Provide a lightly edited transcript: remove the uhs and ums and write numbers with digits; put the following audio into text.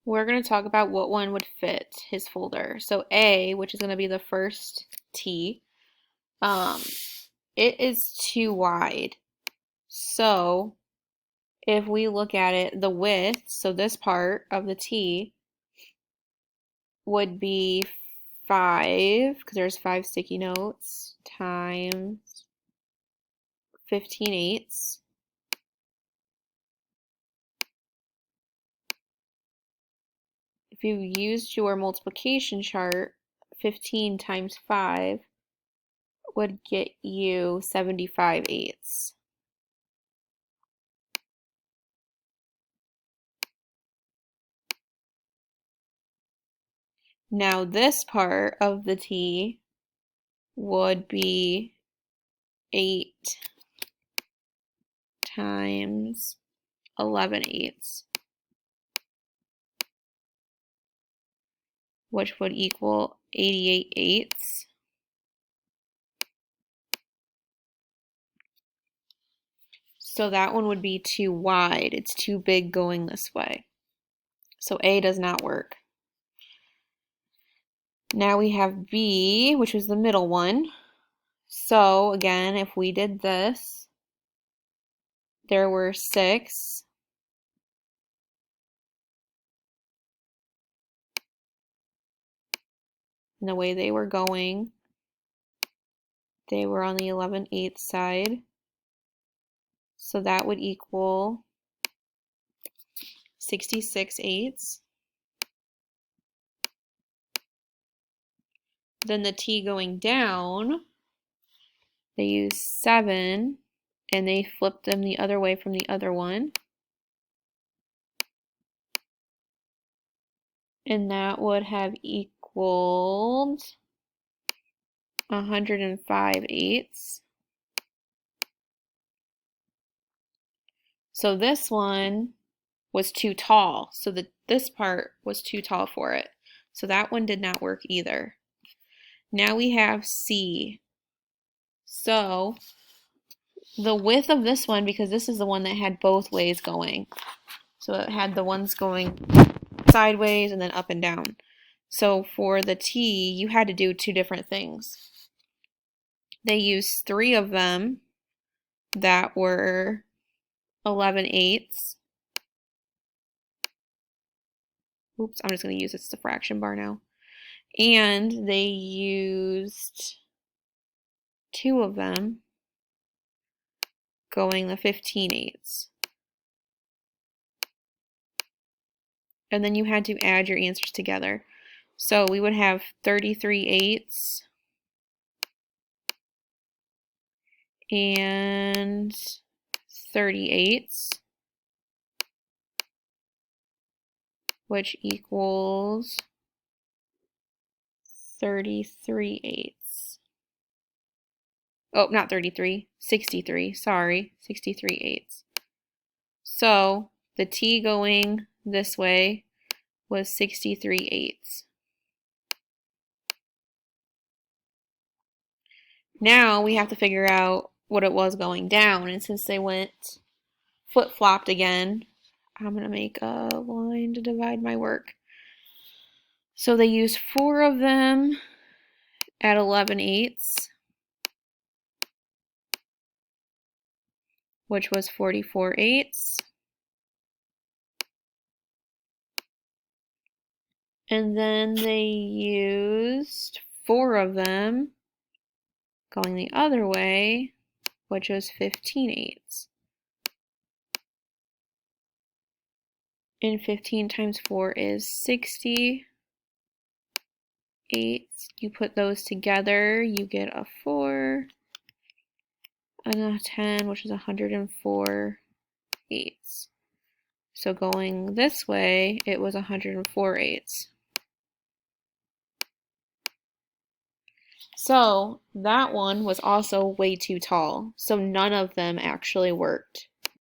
We're going to talk about what one would fit his folder. So A, which is going to be the first T, um, it is too wide. So if we look at it, the width, so this part of the T would be 5, because there's 5 sticky notes, times 15/8. If you used your multiplication chart, 15 times 5 would get you 75/8. Now this part of the T would be 8 times 11/8, which would equal 88/8. So that one would be too wide. It's too big going this way. So A does not work. Now we have B, which was the middle one. So again, if we did this, there were 6. And the way they were going, they were on the 11/8 side. So that would equal 66/8. Then the T going down, they used 7 and they flipped them the other way from the other one. And that would have equaled 105/8. So this one was too tall. So this part was too tall for it. So that one did not work either. Now we have C. So the width of this one, because this is the one that had both ways going. So it had the ones going sideways and then up and down. So for the T, you had to do 2 different things. They used 3 of them that were 11/8. Oops, I'm just going to use this as a fraction bar now. And they used 2 of them going the 15/8. And then you had to add your answers together. So we would have 33/8 and 30/8, which equals 33/8. Oh, not 33, 63, sorry, 63/8. So the T going this way was 63/8. Now we have to figure out what it was going down, and since they went flip-flopped again, I'm going to make a line to divide my work. So they used 4 of them at 11/8, which was 44/8. And then they used 4 of them going the other way, which was 15/8. And 15 times 4 is 60. 8. You put those together, you get a 4 and a 10, which is 104/8. So going this way, it was 104/8. So that one was also way too tall. So none of them actually worked.